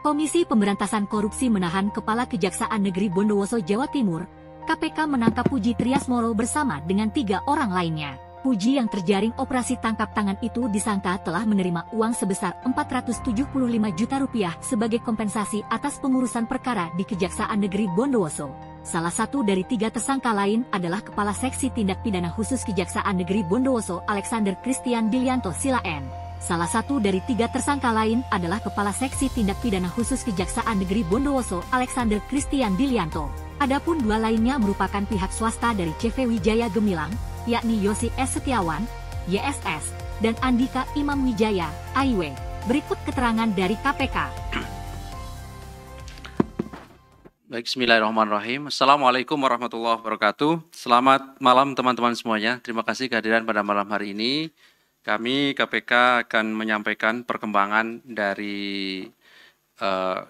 Komisi Pemberantasan Korupsi menahan Kepala Kejaksaan Negeri Bondowoso, Jawa Timur. KPK menangkap Puji Triasmoro bersama dengan 3 orang lainnya. Puji yang terjaring operasi tangkap tangan itu disangka telah menerima uang sebesar Rp475 juta sebagai kompensasi atas pengurusan perkara di Kejaksaan Negeri Bondowoso. Salah satu dari 3 tersangka lain adalah Kepala Seksi Tindak Pidana Khusus Kejaksaan Negeri Bondowoso, Alexander Christian Dilianto Silaen. Salah satu dari 3 tersangka lain adalah Kepala Seksi Tindak Pidana Khusus Kejaksaan Negeri Bondowoso, Alexander Christian Dilianto. Adapun 2 lainnya merupakan pihak swasta dari CV Wijaya Gemilang, yakni Yosi S. Setiawan, YSS, dan Andika Imam Wijaya, AIW. Berikut keterangan dari KPK. Baik, bismillahirrahmanirrahim. Assalamualaikum warahmatullahi wabarakatuh. Selamat malam teman-teman semuanya. Terima kasih kehadiran pada malam hari ini. Kami KPK akan menyampaikan perkembangan dari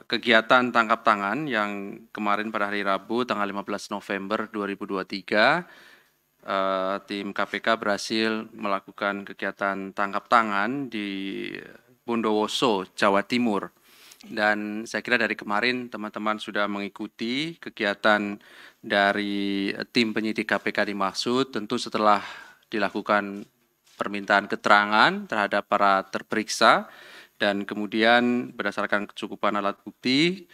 kegiatan tangkap tangan yang kemarin pada hari Rabu tanggal 15 November 2023 tim KPK berhasil melakukan kegiatan tangkap tangan di Bondowoso, Jawa Timur. Dan saya kira dari kemarin teman-teman sudah mengikuti kegiatan dari tim penyidik KPK dimaksud. Tentu setelah dilakukan permintaan keterangan terhadap para terperiksa dan kemudian berdasarkan kecukupan alat bukti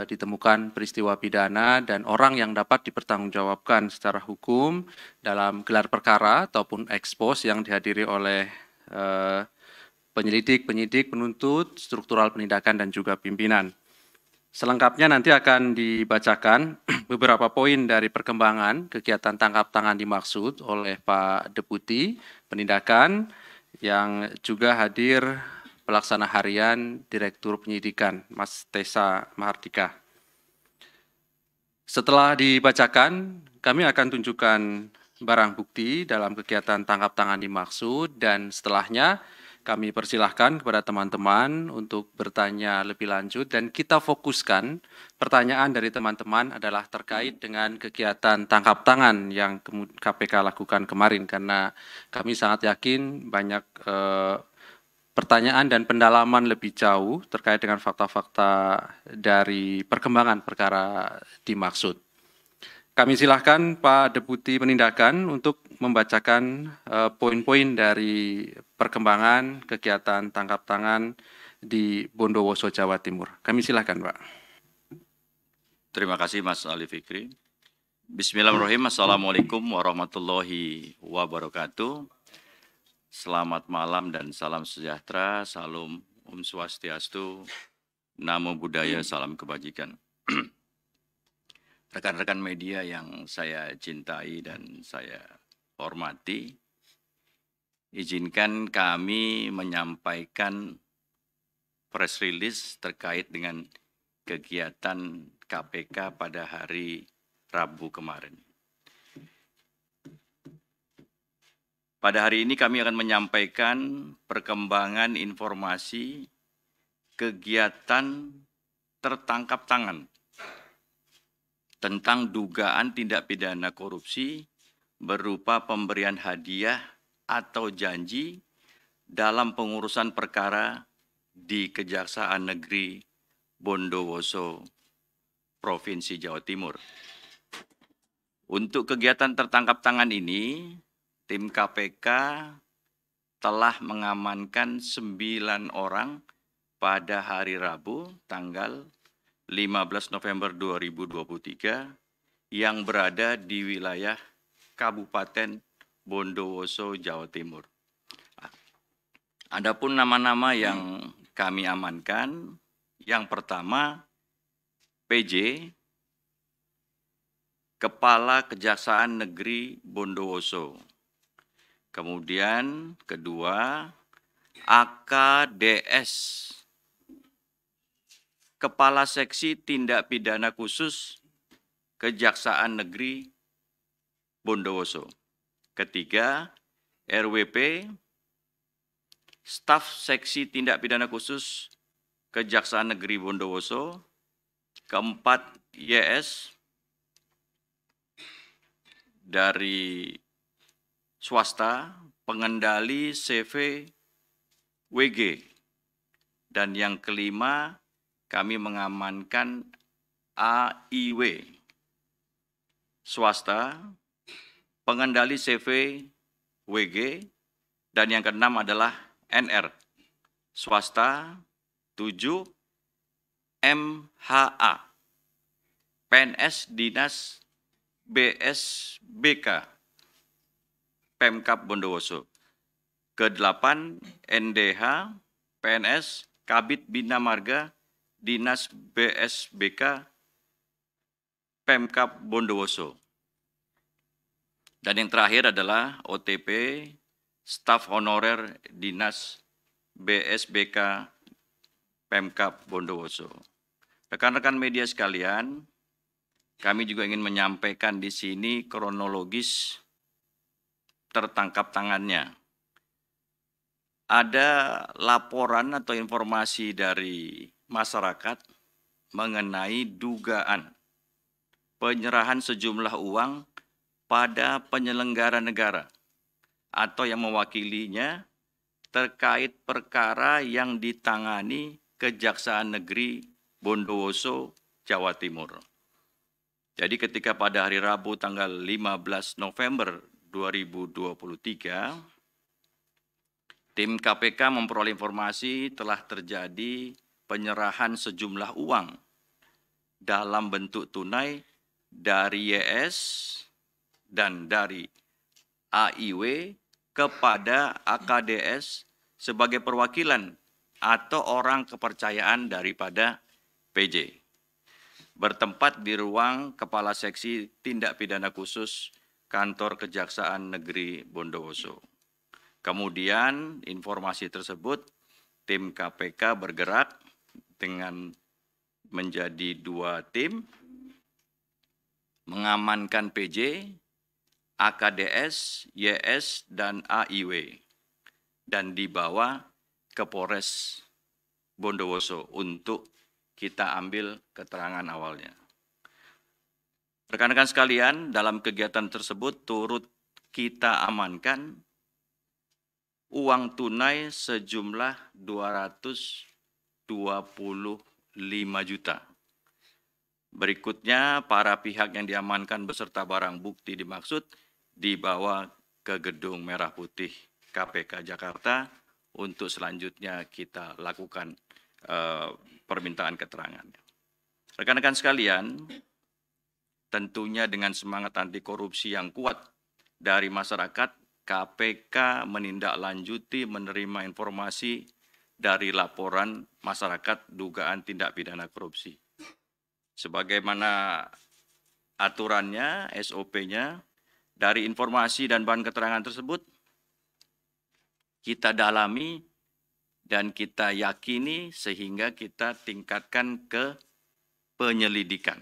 ditemukan peristiwa pidana dan orang yang dapat dipertanggungjawabkan secara hukum dalam gelar perkara ataupun ekspos yang dihadiri oleh penyelidik, penyidik, penuntut, struktural penindakan dan juga pimpinan. Selengkapnya nanti akan dibacakan beberapa poin dari perkembangan kegiatan tangkap tangan dimaksud oleh Pak Deputi Penindakan yang juga hadir pelaksana harian Direktur Penyidikan, Mas Tessa Mahardika. Setelah dibacakan, kami akan tunjukkan barang bukti dalam kegiatan tangkap tangan dimaksud dan setelahnya kami persilahkan kepada teman-teman untuk bertanya lebih lanjut dan kita fokuskan pertanyaan dari teman-teman adalah terkait dengan kegiatan tangkap tangan yang KPK lakukan kemarin karena kami sangat yakin banyak pertanyaan dan pendalaman lebih jauh terkait dengan fakta-fakta dari perkembangan perkara dimaksud. Kami silahkan Pak Deputi Penindakan untuk membacakan poin-poin dari perkembangan kegiatan tangkap tangan di Bondowoso, Jawa Timur. Kami silahkan, Pak. Terima kasih, Mas Ali Fikri. Bismillahirrahmanirrahim. Assalamualaikum warahmatullahi wabarakatuh. Selamat malam dan salam sejahtera. Salam Om Swastiastu, Namo Buddhaya, salam kebajikan. Rekan-rekan media yang saya cintai dan saya hormati, izinkan kami menyampaikan press release terkait dengan kegiatan KPK pada hari Rabu kemarin. Pada hari ini kami akan menyampaikan perkembangan informasi kegiatan tertangkap tangan tentang dugaan tindak pidana korupsi berupa pemberian hadiah atau janji dalam pengurusan perkara di Kejaksaan Negeri Bondowoso, Provinsi Jawa Timur. Untuk kegiatan tertangkap tangan ini, tim KPK telah mengamankan 9 orang pada hari Rabu tanggal 15 November 2023 yang berada di wilayah Kabupaten Bondowoso, Jawa Timur. Adapun nama-nama yang kami amankan, yang pertama PJ, Kepala Kejaksaan Negeri Bondowoso. Kemudian kedua AKDS, Kepala Seksi Tindak Pidana Khusus Kejaksaan Negeri Bondowoso. Ketiga, RWP, Staf Seksi Tindak Pidana Khusus Kejaksaan Negeri Bondowoso. Keempat, YS, dari swasta, pengendali CV WG. Dan yang kelima, kami mengamankan AIW swasta, pengendali CV WG, dan yang keenam adalah NR swasta 7 MHA PNS Dinas BSBK Pemkab Bondowoso. Ke-8 NDH PNS Kabid Bina Marga Dinas BSBK Pemkab Bondowoso. Dan yang terakhir adalah OTP Staf Honorer Dinas BSBK Pemkab Bondowoso. Rekan-rekan media sekalian, kami juga ingin menyampaikan di sini kronologis tertangkap tangannya. Ada laporan atau informasi dari masyarakat mengenai dugaan penyerahan sejumlah uang pada penyelenggara negara atau yang mewakilinya terkait perkara yang ditangani Kejaksaan Negeri Bondowoso, Jawa Timur. Jadi ketika pada hari Rabu tanggal 15 November 2023, tim KPK memperoleh informasi telah terjadi penyerahan sejumlah uang dalam bentuk tunai dari YS dan dari AIW kepada AKDS sebagai perwakilan atau orang kepercayaan daripada PJ. Bertempat di ruang Kepala Seksi Tindak Pidana Khusus Kantor Kejaksaan Negeri Bondowoso. Kemudian informasi tersebut tim KPK bergerak dengan menjadi 2 tim, mengamankan PJ, AKDS, YS, dan AIW, dan dibawa ke Polres Bondowoso untuk kita ambil keterangan awalnya. Rekan-rekan sekalian, dalam kegiatan tersebut turut kita amankan uang tunai sejumlah 225 juta. Berikutnya, para pihak yang diamankan beserta barang bukti dimaksud dibawa ke Gedung Merah Putih KPK Jakarta untuk selanjutnya kita lakukan permintaan keterangan. Rekan-rekan sekalian, tentunya dengan semangat anti korupsi yang kuat dari masyarakat, KPK menindaklanjuti menerima informasi dari laporan masyarakat dugaan tindak pidana korupsi. Sebagaimana aturannya, SOP-nya, dari informasi dan bahan keterangan tersebut, kita dalami dan kita yakini sehingga kita tingkatkan ke penyelidikan.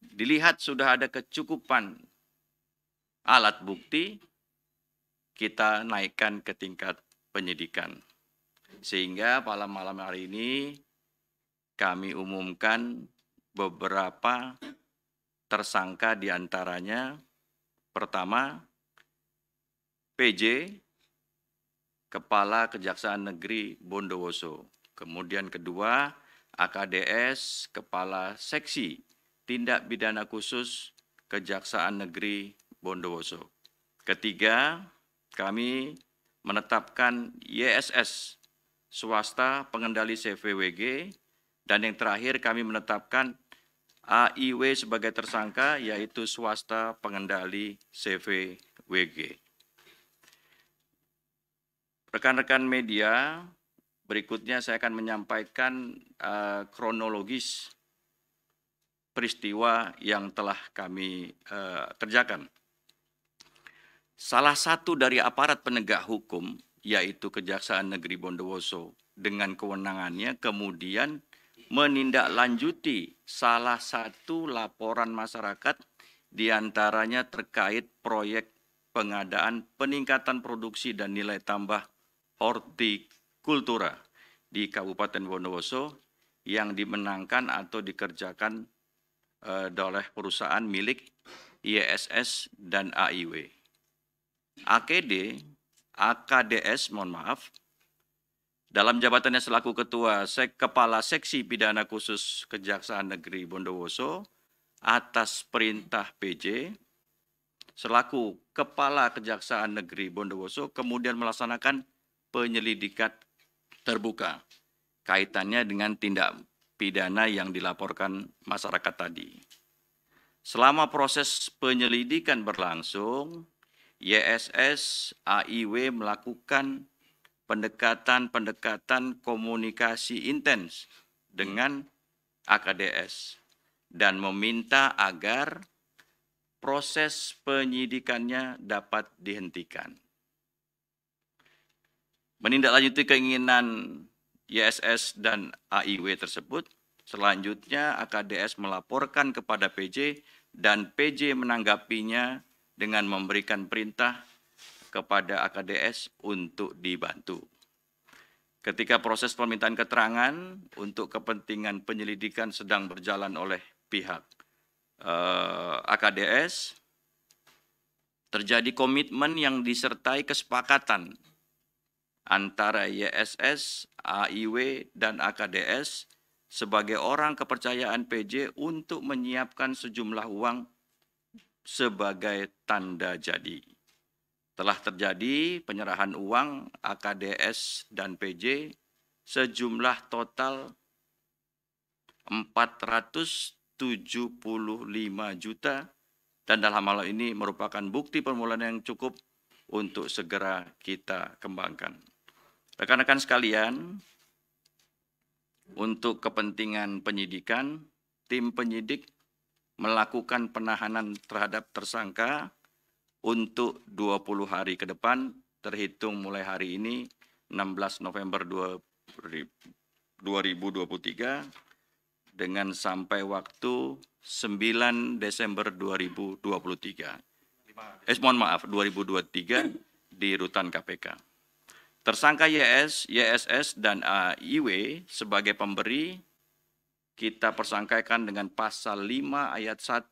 Dilihat sudah ada kecukupan alat bukti, kita naikkan ke tingkat penyidikan. Sehingga pada malam hari ini kami umumkan beberapa tersangka diantaranya, pertama, PJ, Kepala Kejaksaan Negeri Bondowoso. Kemudian kedua, AKDS, Kepala Seksi Tindak Pidana Khusus Kejaksaan Negeri Bondowoso. Ketiga, kami menetapkan YSS, swasta pengendali CVWG, dan yang terakhir kami menetapkan AIW sebagai tersangka, yaitu swasta pengendali CVWG. Rekan-rekan media, berikutnya saya akan menyampaikan kronologis peristiwa yang telah kami kerjakan. Salah satu dari aparat penegak hukum, yaitu Kejaksaan Negeri Bondowoso, dengan kewenangannya kemudian menindaklanjuti salah satu laporan masyarakat diantaranya terkait proyek pengadaan peningkatan produksi dan nilai tambah hortikultura di Kabupaten Bondowoso yang dimenangkan atau dikerjakan oleh perusahaan milik YSS dan AIW. AKDS, dalam jabatannya selaku Kepala Seksi Pidana Khusus Kejaksaan Negeri Bondowoso atas perintah PJ, selaku Kepala Kejaksaan Negeri Bondowoso kemudian melaksanakan penyelidikan terbuka kaitannya dengan tindak pidana yang dilaporkan masyarakat tadi. Selama proses penyelidikan berlangsung, YSS AIW melakukan pendekatan komunikasi intens dengan AKDS dan meminta agar proses penyidikannya dapat dihentikan. Menindaklanjuti keinginan YSS dan AIW tersebut, selanjutnya AKDS melaporkan kepada PJ dan PJ menanggapinya dengan memberikan perintah kepada AKDS untuk dibantu. Ketika proses permintaan keterangan untuk kepentingan penyelidikan sedang berjalan oleh pihak AKDS, terjadi komitmen yang disertai kesepakatan antara YSS, AIW, dan AKDS sebagai orang kepercayaan PJ untuk menyiapkan sejumlah uang sebagai tanda jadi. Telah terjadi penyerahan uang AKDS dan PJ sejumlah total 475 juta dan dalam hal ini merupakan bukti permulaan yang cukup untuk segera kita kembangkan. Rekan-rekan sekalian, untuk kepentingan penyidikan, tim penyidik melakukan penahanan terhadap tersangka untuk 20 hari ke depan, terhitung mulai hari ini, 16 November 2023, dengan sampai waktu 9 Desember 2023. 2023 di rutan KPK. Tersangka YSS dan AIW sebagai pemberi kita persangkakan dengan pasal 5 ayat 1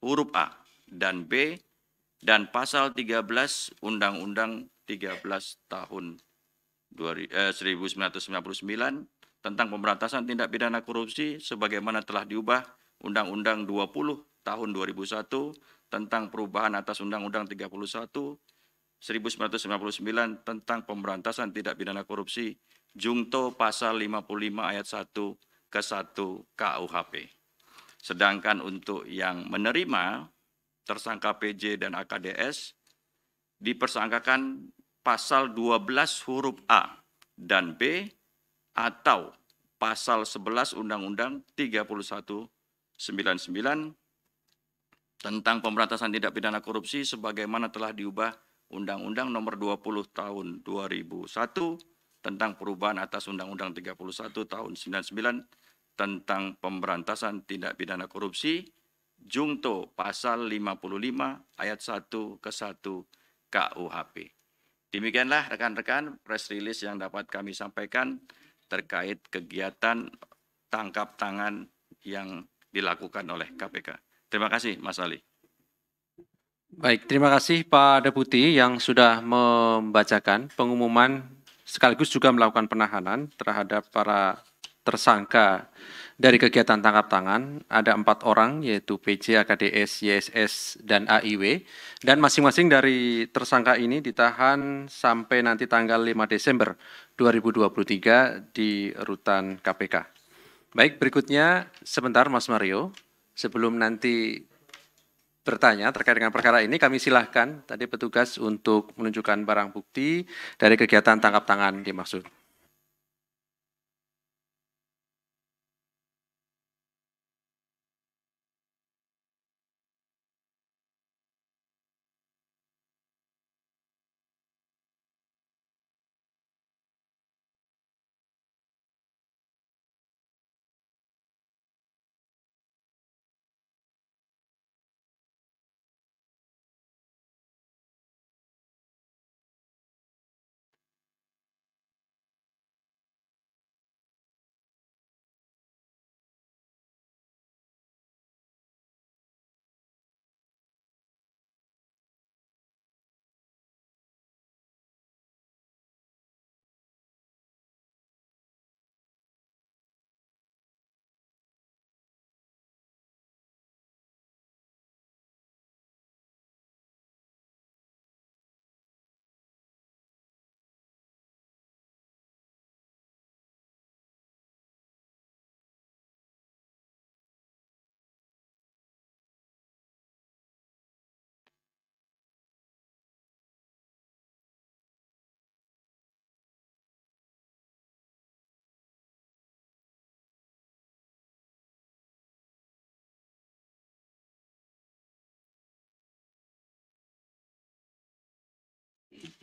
huruf A dan B dan pasal 13 Undang-Undang 13 tahun 1999 tentang pemberantasan tindak pidana korupsi sebagaimana telah diubah Undang-Undang 20 tahun 2001 tentang perubahan atas Undang-Undang 31 1999 tentang pemberantasan tindak pidana korupsi Jungto pasal 55 ayat 1 ke 1 KUHP. Sedangkan untuk yang menerima tersangka PJ dan AKDS dipersangkakan pasal 12 huruf A dan B atau pasal 11 Undang-Undang 3199 tentang pemberantasan tindak pidana korupsi sebagaimana telah diubah Undang-Undang Nomor 20 Tahun 2001 tentang perubahan atas Undang-Undang 31 Tahun 99 tentang pemberantasan tindak pidana korupsi Jungto pasal 55 ayat 1 ke 1 KUHP. Demikianlah rekan-rekan press release yang dapat kami sampaikan terkait kegiatan tangkap tangan yang dilakukan oleh KPK. Terima kasih Mas Ali. Baik, terima kasih Pak Deputi yang sudah membacakan pengumuman sekaligus juga melakukan penahanan terhadap para tersangka dari kegiatan tangkap tangan. Ada 4 orang yaitu PJ, AKDS, YSS, dan AIW. Dan masing-masing dari tersangka ini ditahan sampai nanti tanggal 5 Desember 2023 di rutan KPK. Baik, berikutnya sebentar Mas Mario. Sebelum nanti bertanya terkait dengan perkara ini, kami silahkan tadi petugas untuk menunjukkan barang bukti dari kegiatan tangkap tangan dimaksud.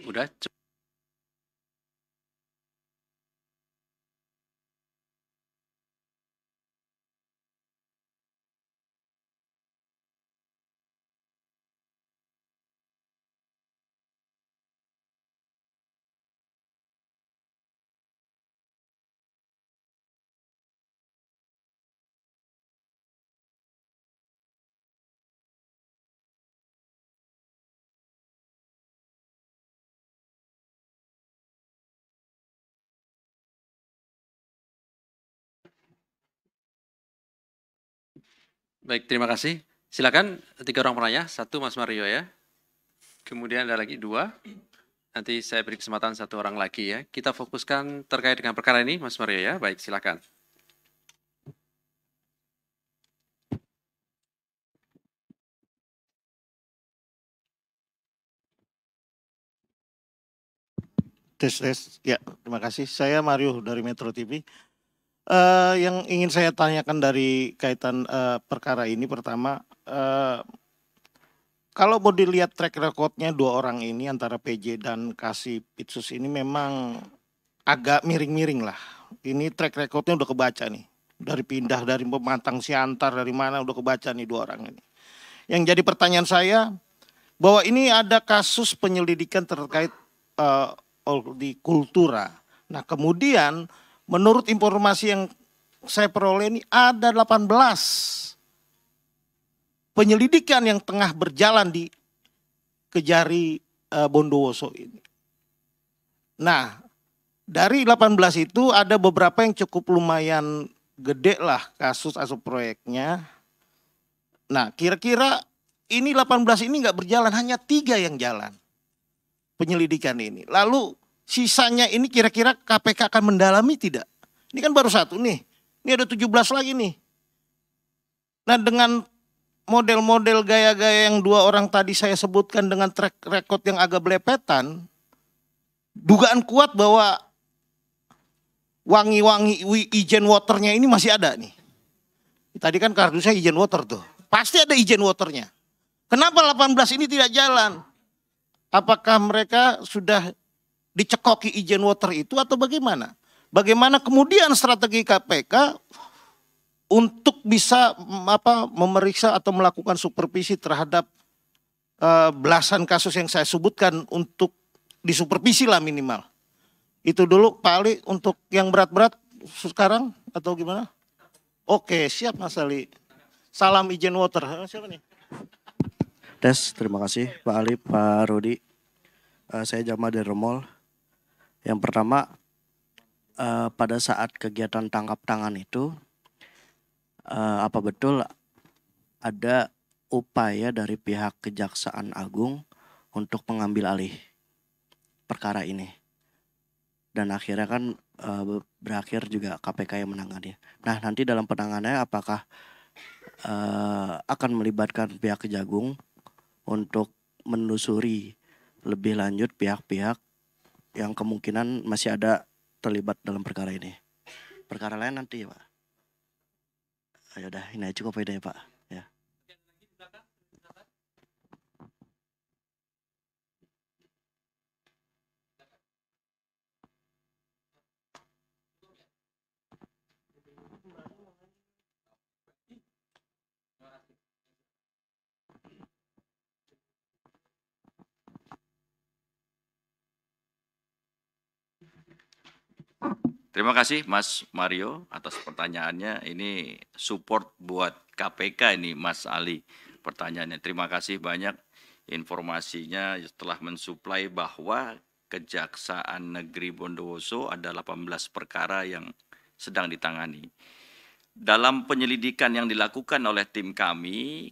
Udah. Baik, terima kasih. Silakan 3 orang penanya, 1 Mas Mario ya. Kemudian ada lagi 2. Nanti saya beri kesempatan 1 orang lagi ya. Kita fokuskan terkait dengan perkara ini, Mas Mario ya. Baik, silakan. Tes. Ya, terima kasih. Saya Mario dari Metro TV. Yang ingin saya tanyakan dari kaitan perkara ini, pertama, kalau mau dilihat track recordnya 2 orang ini antara PJ dan Kasih Pitsus ini memang agak miring-miring lah. Ini track recordnya udah kebaca nih. Dari pindah dari Pemantang Siantar dari mana udah kebaca nih 2 orang ini. Yang jadi pertanyaan saya bahwa ini ada kasus penyelidikan terkait di Kultura. Nah, kemudian menurut informasi yang saya peroleh ini ada 18 penyelidikan yang tengah berjalan di Kejari Bondowoso ini. Nah, dari 18 itu ada beberapa yang cukup lumayan gede lah kasus atau proyeknya. Nah, kira-kira ini 18 ini nggak berjalan, hanya 3 yang jalan penyelidikan ini. Lalu sisanya ini kira-kira KPK akan mendalami tidak? Ini kan baru 1 nih, ini ada 17 lagi nih. Nah, dengan model-model gaya-gaya yang 2 orang tadi saya sebutkan dengan track record yang agak belepetan, dugaan kuat bahwa wangi-wangi ijen waternya ini masih ada nih. Tadi kan kardusnya ijen water tuh, pasti ada ijen waternya. Kenapa 18 ini tidak jalan? Apakah mereka sudah dicekoki ijen water itu atau bagaimana? Bagaimana kemudian strategi KPK untuk bisa memeriksa atau melakukan supervisi terhadap belasan kasus yang saya sebutkan untuk disupervisi lah minimal. Itu dulu Pak Ali untuk yang berat-berat sekarang atau gimana? Oke, siap Mas Ali. Salam ijen water. Siapa nih? Tes, terima kasih Pak Ali, Pak Rudi. Saya Jamal dari Remol. Yang pertama, pada saat kegiatan tangkap tangan itu, apa betul ada upaya dari pihak Kejaksaan Agung untuk mengambil alih perkara ini? Dan akhirnya kan berakhir juga KPK yang menangani. Nah, nanti dalam penanganannya apakah akan melibatkan pihak Kejagung untuk menelusuri lebih lanjut pihak-pihak yang kemungkinan masih ada terlibat dalam perkara ini? Perkara lain nanti ya Pak. Ya udah, ini aja cukup bedanya Pak. Ya. Terima kasih Mas Mario atas pertanyaannya. Ini support buat KPK ini Mas Ali pertanyaannya. Terima kasih banyak informasinya setelah mensuplai bahwa Kejaksaan Negeri Bondowoso ada 18 perkara yang sedang ditangani. Dalam penyelidikan yang dilakukan oleh tim kami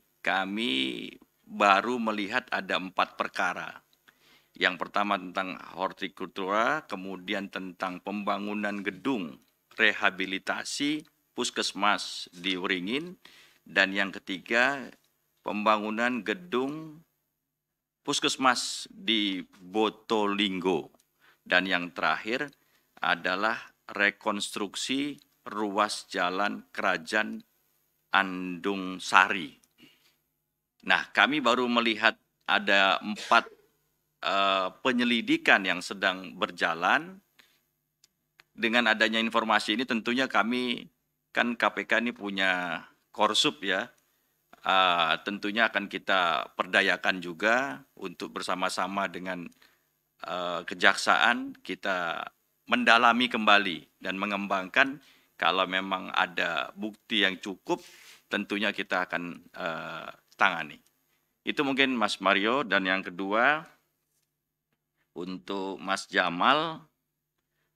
baru melihat ada 4 perkara. Yang pertama tentang hortikultura, kemudian tentang pembangunan gedung rehabilitasi puskesmas di Wringin, dan yang ketiga pembangunan gedung puskesmas di Botolinggo, dan yang terakhir adalah rekonstruksi ruas jalan Kerajaan Andung Sari. Nah, kami baru melihat ada 4 penyelidikan yang sedang berjalan. Dengan adanya informasi ini tentunya kami, kan KPK ini punya Korsup ya, tentunya akan kita perdayakan juga untuk bersama-sama dengan Kejaksaan kita mendalami kembali dan mengembangkan. Kalau memang ada bukti yang cukup, tentunya kita akan tangani. Itu mungkin Mas Mario. Dan yang kedua, untuk Mas Jamal,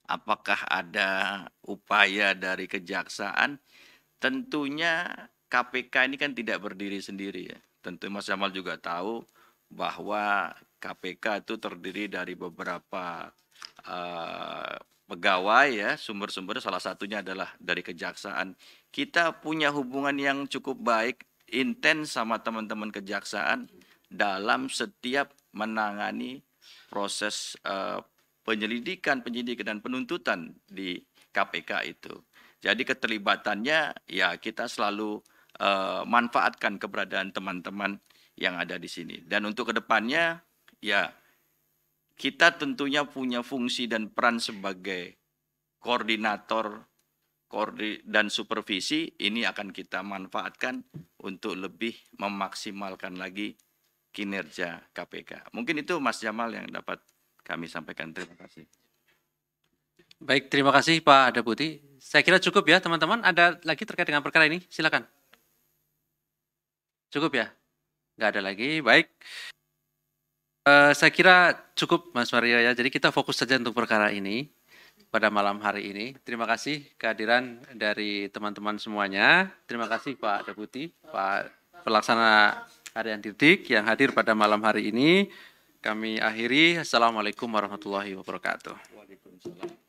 apakah ada upaya dari Kejaksaan? Tentunya KPK ini kan tidak berdiri sendiri ya. Tentu Mas Jamal juga tahu bahwa KPK itu terdiri dari beberapa pegawai ya, sumber-sumber, salah satunya adalah dari Kejaksaan. Kita punya hubungan yang cukup baik, intens sama teman-teman Kejaksaan dalam setiap menangani proses penyidikan dan penuntutan di KPK itu. Jadi keterlibatannya ya kita selalu manfaatkan keberadaan teman-teman yang ada di sini. Dan untuk kedepannya ya kita tentunya punya fungsi dan peran sebagai koordinator dan supervisi. Ini akan kita manfaatkan untuk lebih memaksimalkan lagi kinerja KPK. Mungkin itu Mas Jamal yang dapat kami sampaikan. Terima kasih. Baik, terima kasih Pak Deputi. Saya kira cukup ya teman-teman. Ada lagi terkait dengan perkara ini? Silakan. Cukup ya? Nggak ada lagi. Baik. Saya kira cukup Mas Mario ya. Jadi kita fokus saja untuk perkara ini pada malam hari ini. Terima kasih kehadiran dari teman-teman semuanya. Terima kasih Pak Deputi, Pak Pelaksana Harian Didik yang hadir pada malam hari ini. Kami akhiri. Assalamualaikum warahmatullahi wabarakatuh. Waalaikumsalam.